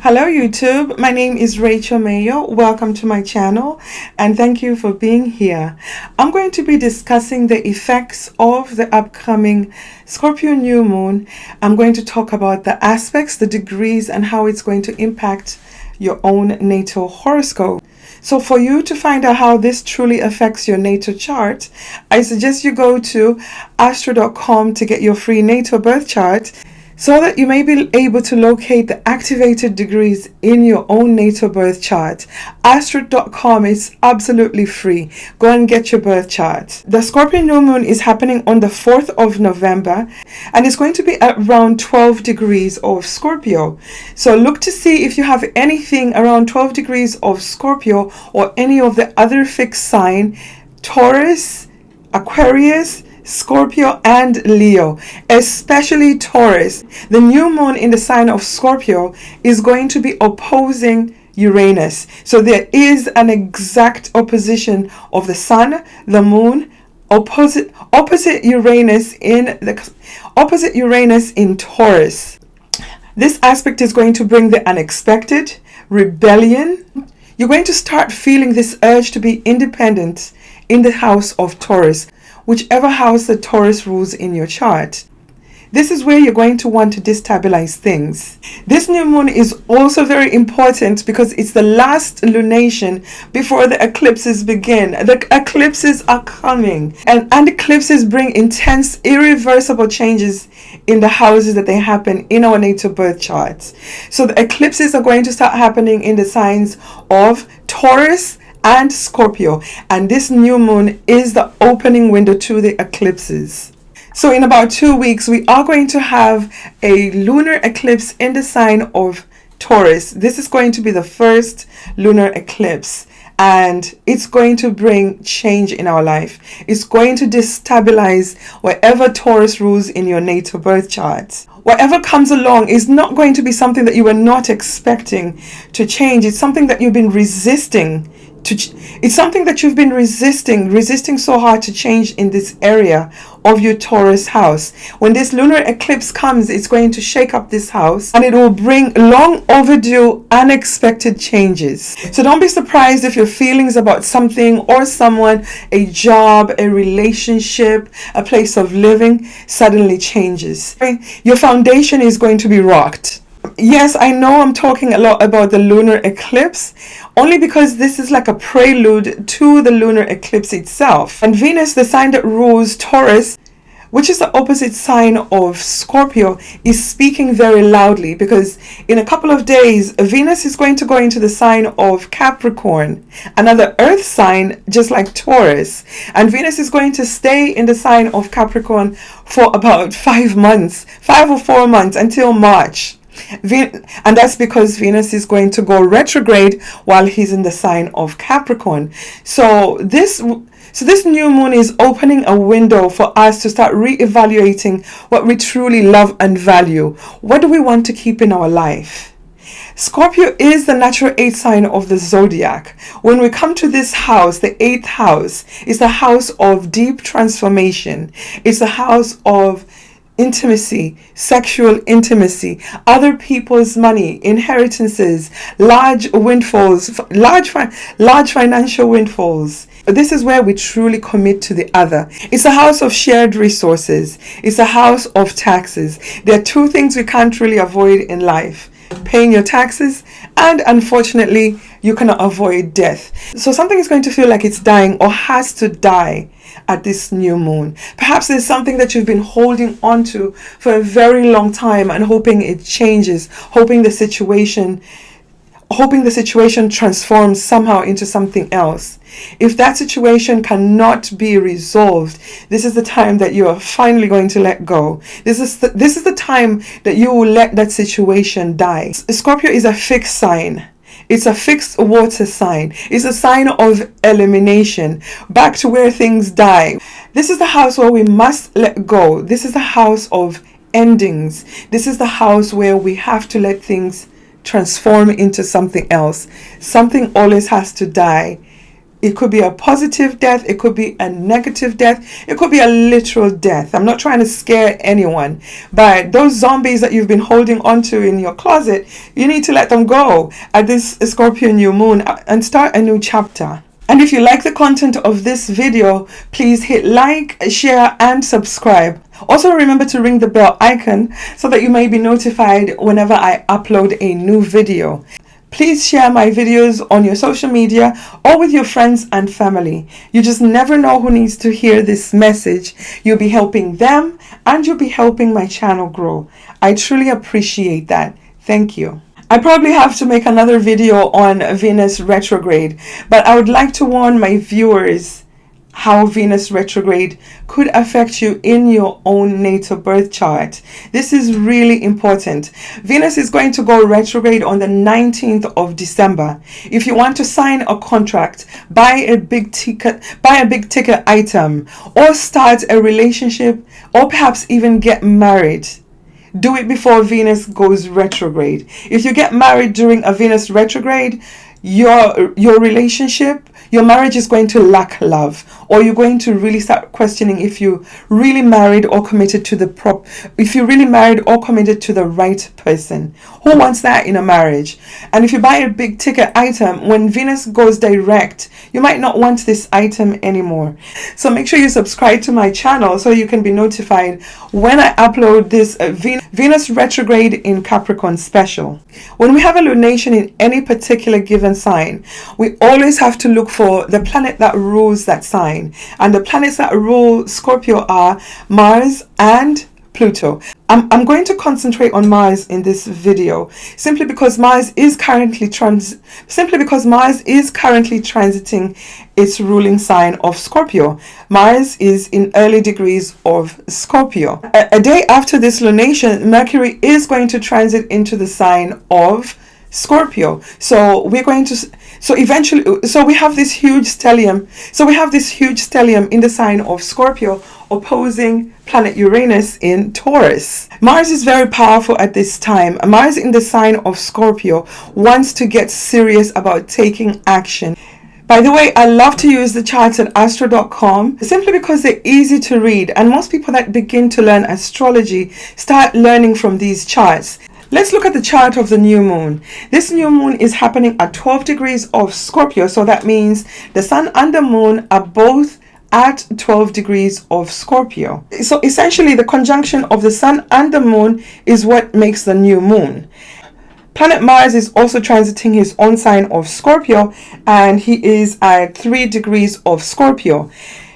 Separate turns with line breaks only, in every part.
Hello YouTube, my name is Rachel Mayo. Welcome to my channel and thank you for being here. I'm going to be discussing the effects of the upcoming Scorpio New Moon. I'm going to talk about the aspects, the degrees, and how it's going to impact your own natal horoscope. So for you to find out how this truly affects your natal chart, I suggest you go to astro.com to get your free natal birth chart, so that you may be able to locate the activated degrees in your own natal birth chart. Astro.com is absolutely free. Go and get your birth chart. The Scorpio New Moon is happening on the 4th of November and it's going to be at around 12 degrees of Scorpio. So look to see if you have anything around 12 degrees of Scorpio or any of the other fixed sign, Taurus, Aquarius, Scorpio and Leo, especially Taurus. The new moon in the sign of Scorpio is going to be opposing Uranus. So there is an exact opposition of the sun, the moon, opposite Uranus in Taurus. This aspect is going to bring the unexpected, rebellion. You're going to start feeling this urge to be independent in the house of Taurus, whichever house the Taurus rules in your chart. This is where you're going to want to destabilize things. This new moon is also very important because it's the last lunation before the eclipses begin. The eclipses are coming, and eclipses bring intense, irreversible changes in the houses that they happen in our natal birth charts. So the eclipses are going to start happening in the signs of Taurus and Scorpio, and this new moon is the opening window to the eclipses. So in about 2 weeks we are going to have a lunar eclipse in the sign of Taurus. This is going to be the first lunar eclipse and it's going to bring change in our life. It's going to destabilize wherever Taurus rules in your natal birth chart. Whatever comes along is not going to be something that you were not expecting to change. It's something that you've been resisting. It's something that you've been resisting so hard to change in this area of your Taurus house. When this lunar eclipse comes, it's going to shake up this house and it will bring long overdue, unexpected changes. So don't be surprised if your feelings about something or someone, a job, a relationship, a place of living suddenly changes. Your foundation is going to be rocked. Yes, I know I'm talking a lot about the lunar eclipse, only because this is like a prelude to the lunar eclipse itself. And Venus, the sign that rules Taurus, which is the opposite sign of Scorpio, is speaking very loudly because in a couple of days, Venus is going to go into the sign of Capricorn, another earth sign just like Taurus. And Venus is going to stay in the sign of Capricorn for about 5 months, 5 or 4 months until March. And that's because Venus is going to go retrograde while he's in the sign of Capricorn. So this new moon is opening a window for us to start reevaluating what we truly love and value. What do we want to keep in our life? Scorpio is the natural 8th sign of the zodiac. When we come to this house, the 8th house is the house of deep transformation. It's the house of intimacy, sexual intimacy, other people's money, inheritances, large windfalls, large financial windfalls. This is where we truly commit to the other. It's a house of shared resources. It's a house of taxes. There are 2 things we can't really avoid in life: paying your taxes, and unfortunately you cannot avoid death. So something is going to feel like it's dying or has to die at this new moon. Perhaps there's something that you've been holding on to for a very long time and hoping it changes, hoping the situation transforms somehow into something else. If that situation cannot be resolved, this is the time that you are finally going to let go. This is the time that you will let that situation die. Scorpio is a fixed sign. It's a fixed water sign. It's a sign of elimination, back to where things die. This is the house where we must let go. This is the house of endings. This is the house where we have to let things transform into something else. Something always has to die. It could be a positive death. It could be a negative death. It could be a literal death. I'm not trying to scare anyone, but those zombies that you've been holding onto in your closet, you need to let them go at this Scorpio New Moon and start a new chapter. And if you like the content of this video, please hit like, share, and subscribe. Also remember to ring the bell icon so that you may be notified whenever I upload a new video. Please share my videos on your social media or with your friends and family. You just never know who needs to hear this message. You'll be helping them and you'll be helping my channel grow. I truly appreciate that. Thank you. I probably have to make another video on Venus retrograde, but I would like to warn my viewers how Venus retrograde could affect you in your own natal birth chart. This is really important. Venus is going to go retrograde on the 19th of December. If you want to sign a contract, buy a big ticket item, or start a relationship, or perhaps even get married, do it before Venus goes retrograde. If you get married during a Venus retrograde, your relationship, your marriage is going to lack love, or you're going to really start questioning if you really married or committed to the right person. Who wants that in a marriage? And if you buy a big ticket item, when Venus goes direct, you might not want this item anymore. So make sure you subscribe to my channel so you can be notified when I upload this Venus retrograde in Capricorn special. When we have a lunation in any particular given sign, we always have to look for the planet that rules that sign. And the planets that rule Scorpio are Mars and Pluto. I'm going to concentrate on Mars in this video simply because Mars is currently transiting its ruling sign of Scorpio. Mars is in early degrees of Scorpio. A day after this lunation, Mercury is going to transit into the sign of Scorpio. So we have this huge stellium. So we have this huge stellium in the sign of Scorpio opposing planet Uranus in Taurus. Mars is very powerful at this time. Mars in the sign of Scorpio wants to get serious about taking action. By the way, I love to use the charts at astro.com simply because they're easy to read, and most people that begin to learn astrology start learning from these charts. Let's look at the chart of the new moon. This new moon is happening at 12 degrees of Scorpio, so that means the sun and the moon are both at 12 degrees of Scorpio. So essentially the conjunction of the sun and the moon is what makes the new moon. Planet Mars is also transiting his own sign of Scorpio, and he is at 3 degrees of Scorpio.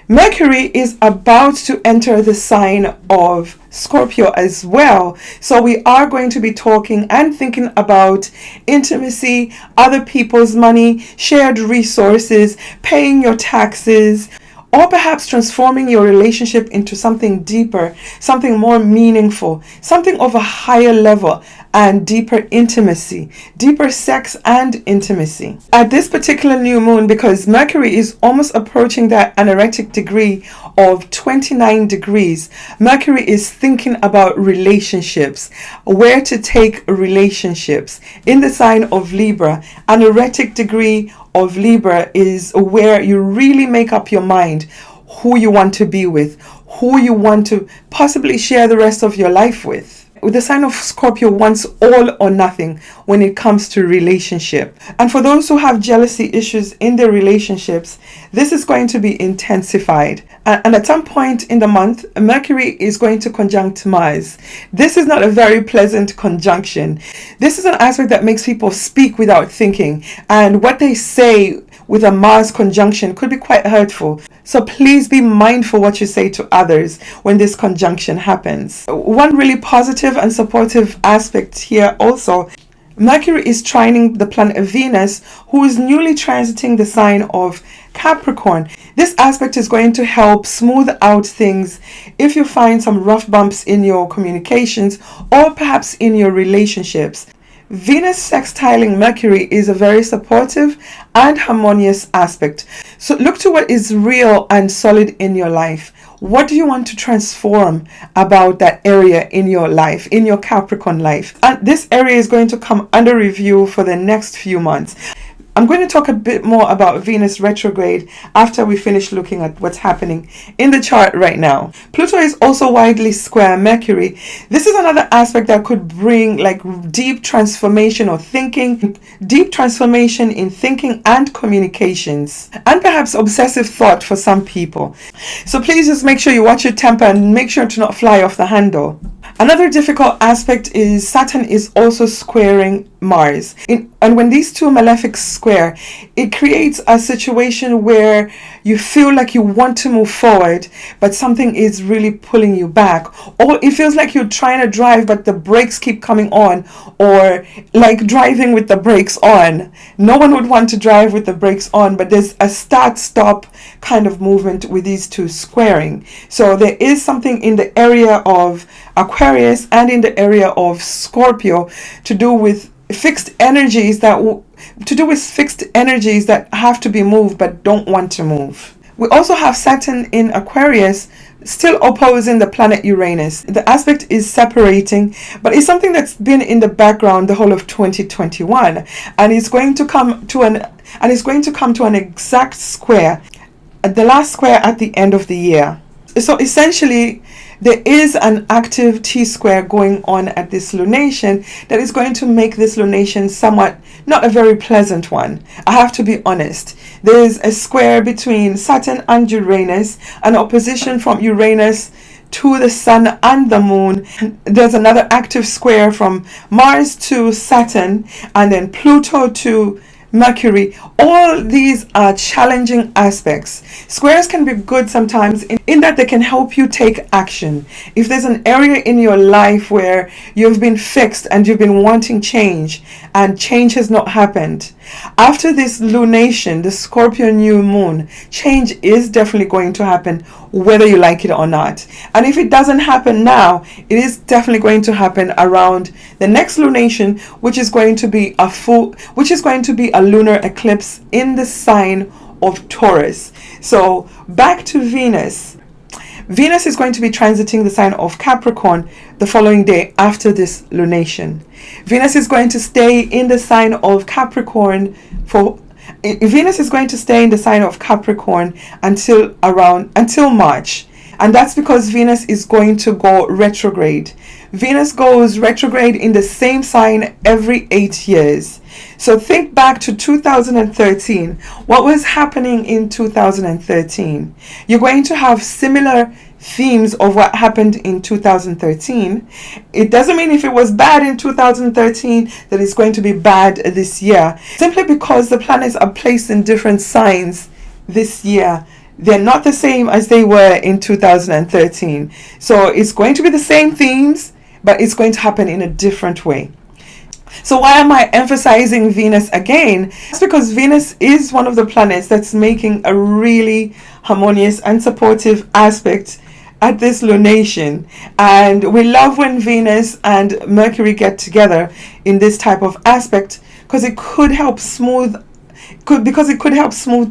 Mercury is about to enter the sign of Scorpio as well. So we are going to be talking and thinking about intimacy, other people's money, shared resources, paying your taxes, or perhaps transforming your relationship into something deeper, something more meaningful, something of a higher level and deeper intimacy, deeper sex and intimacy. At this particular new moon, because Mercury is almost approaching that anoretic degree of 29 degrees, Mercury is thinking about relationships, where to take relationships. In the sign of Libra, anoretic degree of Libra is where you really make up your mind who you want to be with, who you want to possibly share the rest of your life with. The sign of Scorpio wants all or nothing when it comes to relationship. And for those who have jealousy issues in their relationships, this is going to be intensified. And at some point in the month, Mercury is going to conjunct Mars. This is not a very pleasant conjunction. This is an aspect that makes people speak without thinking. And what they say with a Mars conjunction could be quite hurtful. So please be mindful what you say to others when this conjunction happens. One really positive and supportive aspect here also, Mercury is trining the planet Venus, who is newly transiting the sign of Capricorn. This aspect is going to help smooth out things if you find some rough bumps in your communications or perhaps in your relationships. Venus sextiling Mercury is a very supportive and harmonious aspect. So look to what is real and solid in your life. What do you want to transform about that area in your life, in your Capricorn life? And this area is going to come under review for the next few months. I'm going to talk a bit more about Venus retrograde after we finish looking at what's happening in the chart right now. Pluto is also widely square Mercury. This is another aspect that could bring like deep transformation or thinking, deep transformation in thinking and communications, and perhaps obsessive thought for some people. So please just make sure you watch your temper and make sure to not fly off the handle. Another difficult aspect is Saturn is also squaring Mars. And when these two malefics square, it creates a situation where you feel like you want to move forward, but something is really pulling you back. Or it feels like you're trying to drive, but the brakes keep coming on, or like driving with the brakes on. No one would want to drive with the brakes on, but there's a start-stop kind of movement with these two squaring. So there is something in the area of Aquarius and in the area of Scorpio to do with fixed energies that have to be moved but don't want to move. We also have Saturn in Aquarius still opposing the planet Uranus. The aspect is separating, but it's something that's been in the background the whole of 2021, and it's going to come to an exact square, the last square at the end of the year. So essentially, there is an active T-square going on at this lunation that is going to make this lunation somewhat not a very pleasant one. I have to be honest. There is a square between Saturn and Uranus, an opposition from Uranus to the Sun and the Moon. There's another active square from Mars to Saturn, and then Pluto to Mercury. All these are challenging aspects. Squares can be good sometimes in that they can help you take action. If there's an area in your life where you've been fixed and you've been wanting change and change has not happened, after this lunation, the Scorpio New Moon, change is definitely going to happen whether you like it or not. And if it doesn't happen now, it is definitely going to happen around the next lunation, which is going to be a lunar eclipse in the sign of Taurus. So back to Venus. Venus is going to be transiting the sign of Capricorn the following day after this lunation. Venus is going to stay in the sign of Capricorn until March. And that's because Venus is going to go retrograde. Venus goes retrograde in the same sign every 8 years. So think back to 2013. What was happening in 2013? You're going to have similar themes of what happened in 2013. It doesn't mean if it was bad in 2013 that it's going to be bad this year. Simply because the planets are placed in different signs this year, they're not the same as they were in 2013. So it's going to be the same themes, but it's going to happen in a different way. So why am I emphasizing Venus again? It's because Venus is one of the planets that's making a really harmonious and supportive aspect at this lunation. And we love when Venus and Mercury get together in this type of aspect because it could help smooth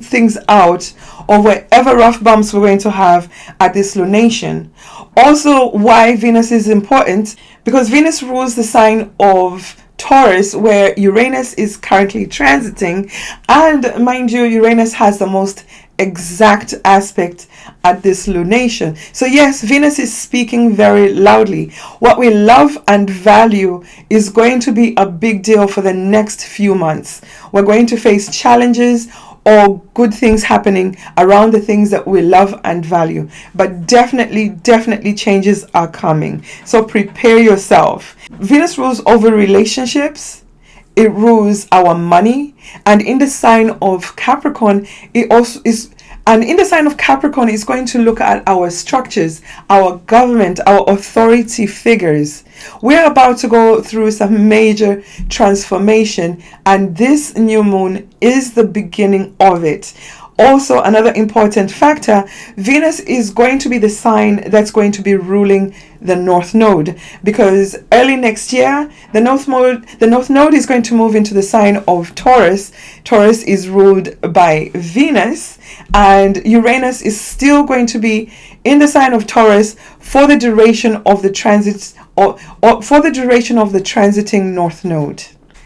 things out or whatever rough bumps we're going to have at this lunation. Also, why Venus is important, because Venus rules the sign of Taurus, where Uranus is currently transiting, and mind you, Uranus has the most exact aspect at this lunation. So yes, Venus is speaking very loudly. What we love and value is going to be a big deal for the next few months. We're going to face challenges or good things happening around the things that we love and value. But definitely changes are coming. So prepare yourself. Venus rules over relationships. It rules our money. And in the sign of Capricorn, it also is. And in the sign of Capricorn, it's going to look at our structures, our government, our authority figures. We're about to go through some major transformation, and this new moon is the beginning of it. Also, another important factor, Venus is going to be the sign that's going to be ruling the North Node, because early next year, the North Node is going to move into the sign of Taurus. Taurus is ruled by Venus, and Uranus is still going to be in the sign of Taurus for the duration of the transit, or for the duration of the transiting North Node.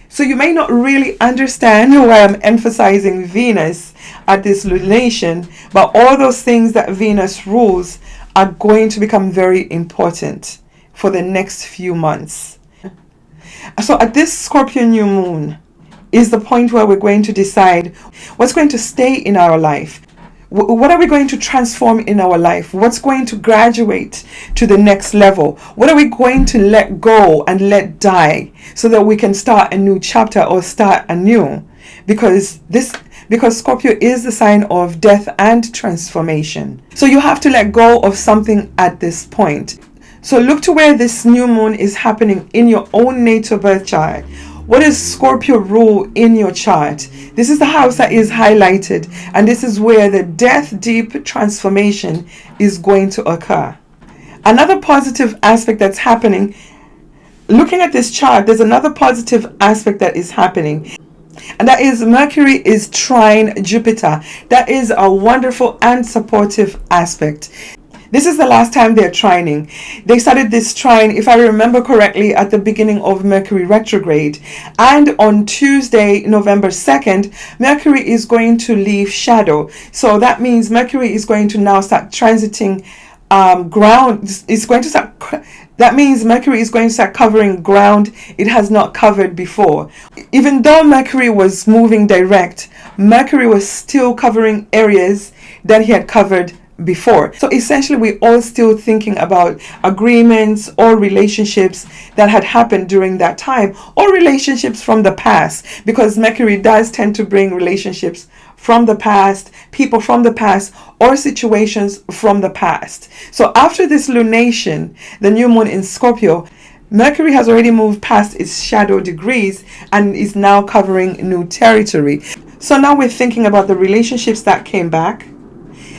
So you may not really understand why I'm emphasizing Venus at this lunation, but all those things that Venus rules are going to become very important for the next few months. So at this Scorpio New Moon is the point where we're going to decide what's going to stay in our life. What are we going to transform in our life? What's going to graduate to the next level? What are we going to let go and let die so that we can start a new chapter or start anew? Because Scorpio is the sign of death and transformation. So you have to let go of something at this point. So look to where this new moon is happening in your own natal birth chart. What does Scorpio rule in your chart? This is the house that is highlighted, and this is where the death deep transformation is going to occur. Another positive aspect that's happening, looking at this chart, there's another positive aspect that is happening. And that is Mercury is trine Jupiter. That is a wonderful and supportive aspect. This is the last time they're trining. They started this trine, if I remember correctly, at the beginning of Mercury retrograde. And on Tuesday, November 2nd, Mercury is going to leave shadow. So that means Mercury is going to now start transiting ground. That means Mercury is going to start covering ground it has not covered before. Even though Mercury was moving direct, Mercury was still covering areas that he had covered before. So essentially, we're all still thinking about agreements or relationships that had happened during that time, or relationships from the past, because Mercury does tend to bring relationships from the past, people from the past, or situations from the past. So after this lunation, the new moon in Scorpio, Mercury has already moved past its shadow degrees and is now covering new territory. So now we're thinking about the relationships that came back,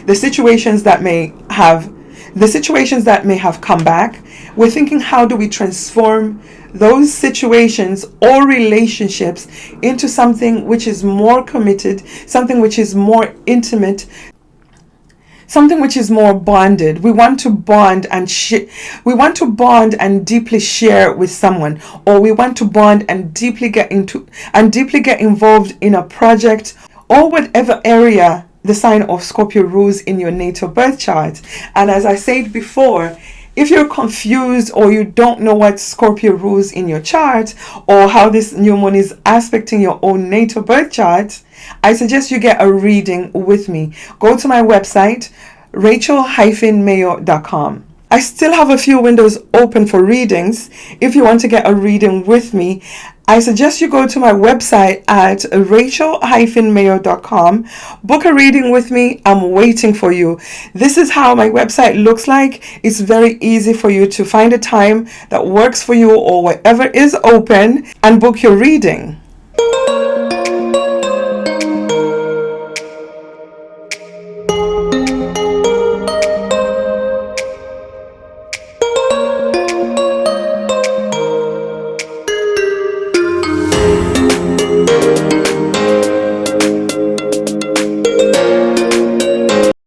the situations that may have come back. We're thinking, how do we transform those situations or relationships into something which is more committed, something which is more intimate, something which is more bonded. We want to bond and deeply share with someone, or we want to bond and deeply get involved in a project, or whatever area the sign of Scorpio rules in your natal birth chart. And as I said before, if you're confused or you don't know what Scorpio rules in your chart, or how this new moon is aspecting your own natal birth chart, I suggest you get a reading with me. Go to my website, rachel-mayo.com. I still have a few windows open for readings. If you want to get a reading with me, I suggest you go to my website at rachel-mayo.com. Book a reading with me. I'm waiting for you. This is how my website looks like. It's very easy for you to find a time that works for you, or whatever is open, and book your reading.